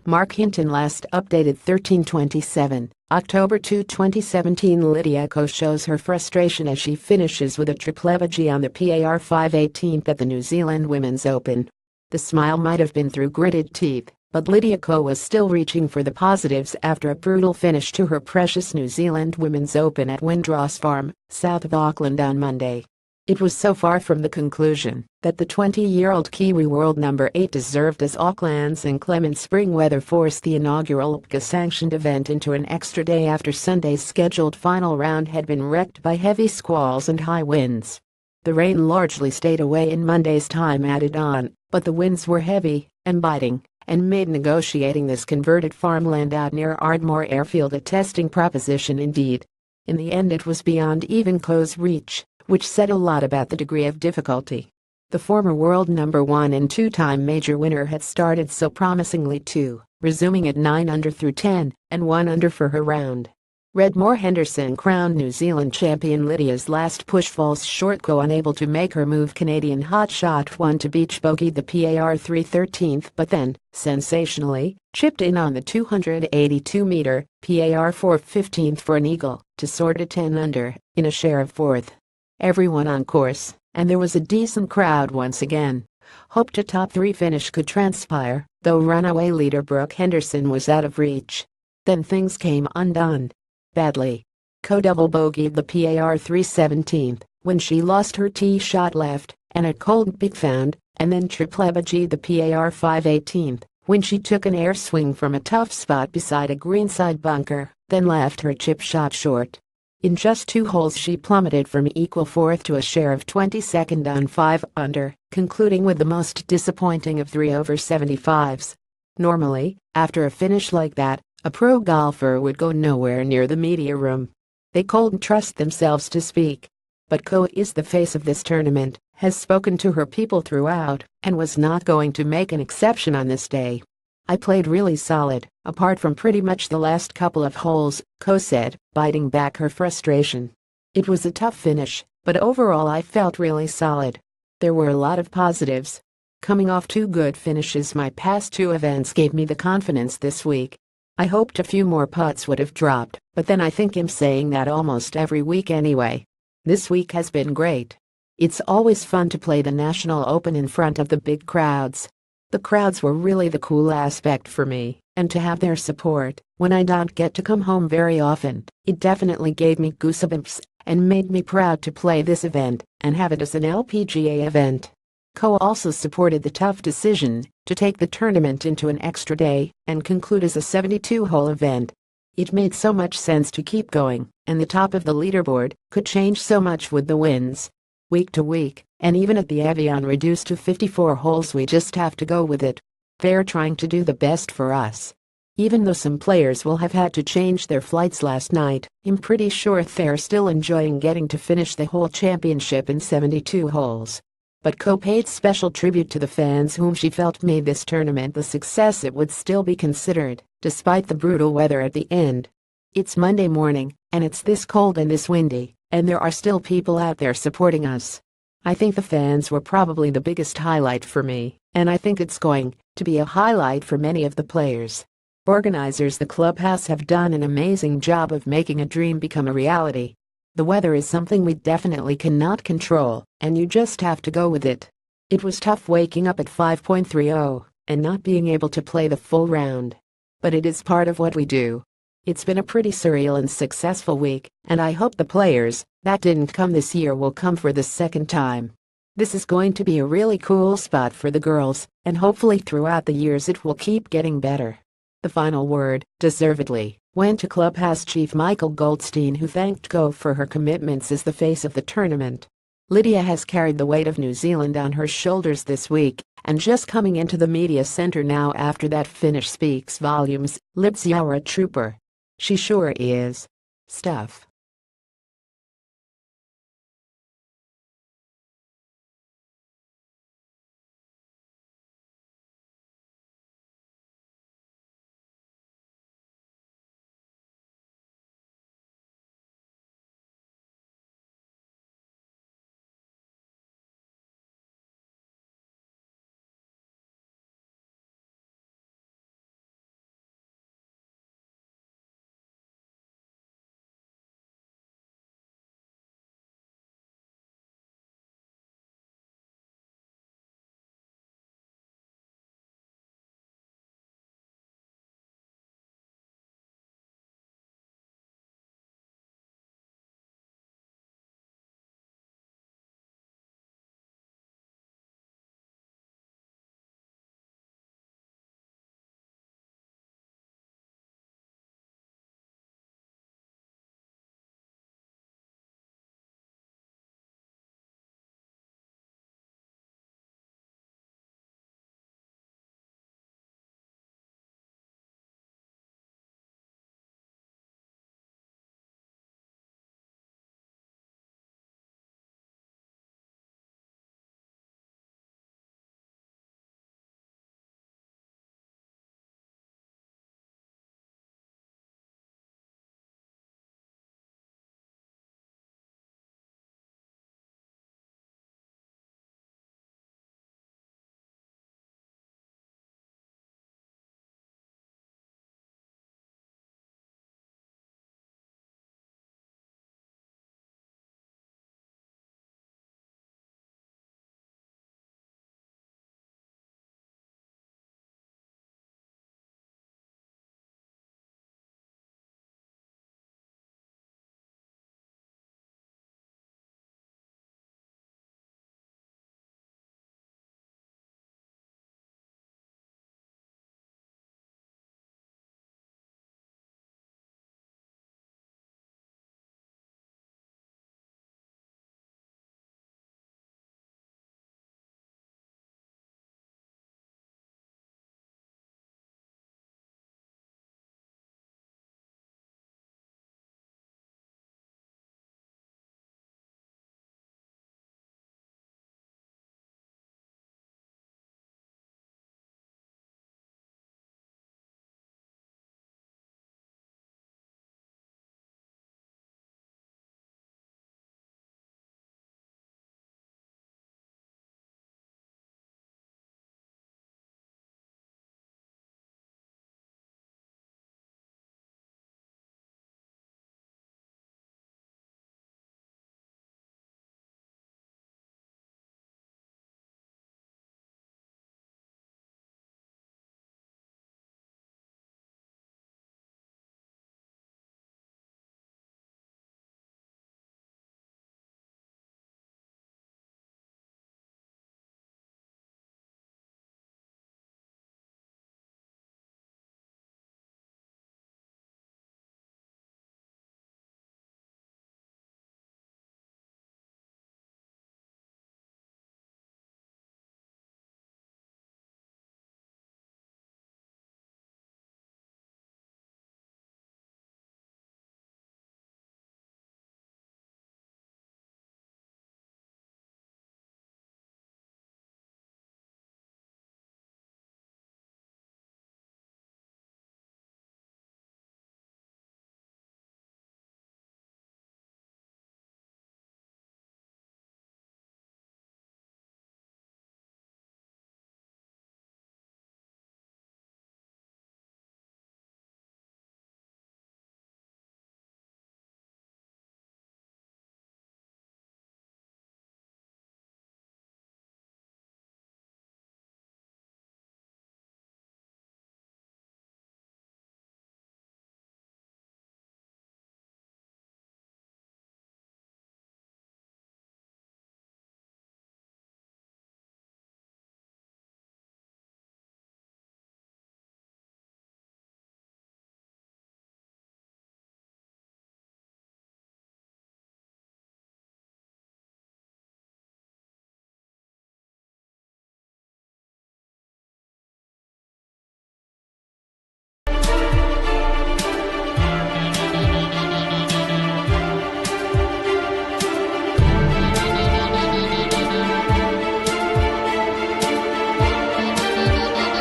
MARC HINTON Last updated 13/27, October 2, 2017. Lydia Ko shows her frustration as she finishes with a triple bogey on the PAR 5/18th at the New Zealand Women's Open. The smile might have been through gritted teeth, but Lydia Ko was still reaching for the positives after a brutal finish to her precious New Zealand Women's Open at Windross Farm, south of Auckland on Monday. It was so far from the conclusion that the 20-year-old Kiwi world number 8 deserved, as Auckland's inclement spring weather forced the inaugural IPCA-sanctioned event into an extra day after Sunday's scheduled final round had been wrecked by heavy squalls and high winds. The rain largely stayed away in Monday's time added on, but the winds were heavy and biting and made negotiating this converted farmland out near Ardmore Airfield a testing proposition indeed. In the end, it was beyond even Ko's reach, which said a lot about the degree of difficulty. The former world number 1 and two-time major winner had started so promisingly too, resuming at 9 under through 10 and 1 under for her round. Redmore Henderson crowned New Zealand champion. Lydia's last push falls short. Ko, unable to make her move, Canadian hotshot 1 to beach bogeyed the PAR 3/13th, but then, sensationally, chipped in on the 282-meter PAR 4/15th for an eagle to soar to 10 under in a share of 4th. Everyone on course, and there was a decent crowd once again, hoped a top 3 finish could transpire, though runaway leader Brooke Henderson was out of reach. Then things came undone. Badly. Ko double bogeyed the PAR 3/17th when she lost her tee shot left and a cold peak found, and then triple bogeyed the PAR 5/18th when she took an air swing from a tough spot beside a greenside bunker, then left her chip shot short. In just 2 holes she plummeted from equal 4th to a share of 22nd on 5 under, concluding with the most disappointing of 3 over 75s. Normally, after a finish like that, a pro golfer would go nowhere near the media room. They couldn't trust themselves to speak. But Ko is the face of this tournament, has spoken to her people throughout, and was not going to make an exception on this day. "I played really solid, apart from pretty much the last couple of holes," Ko said, biting back her frustration. "It was a tough finish, but overall I felt really solid. There were a lot of positives. Coming off 2 good finishes my past 2 events gave me the confidence this week. I hoped a few more putts would have dropped, but then I think I'm saying that almost every week anyway. This week has been great. It's always fun to play the National Open in front of the big crowds. The crowds were really the cool aspect for me, and to have their support when I don't get to come home very often, it definitely gave me goosebumps and made me proud to play this event and have it as an LPGA event." Ko also supported the tough decision to take the tournament into an extra day and conclude as a 72-hole event. "It made so much sense to keep going, and the top of the leaderboard could change so much with the wins. Week to week, and even at the Evian reduced to 54 holes, we just have to go with it. They're trying to do the best for us. Even though some players will have had to change their flights last night, I'm pretty sure they're still enjoying getting to finish the whole championship in 72 holes." But Ko paid special tribute to the fans whom she felt made this tournament the success it would still be considered, despite the brutal weather at the end. "It's Monday morning, and it's this cold and this windy, and there are still people out there supporting us. I think the fans were probably the biggest highlight for me, and I think it's going to be a highlight for many of the players. Organizers, the clubhouse have done an amazing job of making a dream become a reality. The weather is something we definitely cannot control, and you just have to go with it. It was tough waking up at 5:30 and not being able to play the full round. But it is part of what we do. It's been a pretty surreal and successful week, and I hope the players that didn't come this year will come for the second time. This is going to be a really cool spot for the girls, and hopefully throughout the years it will keep getting better." The final word, deservedly, went to clubhouse chief Michael Goldstein, who thanked Ko for her commitments as the face of the tournament. "Lydia has carried the weight of New Zealand on her shoulders this week, and just coming into the media center now after that finish speaks volumes. Lydia's a trooper. She sure is. Stuff."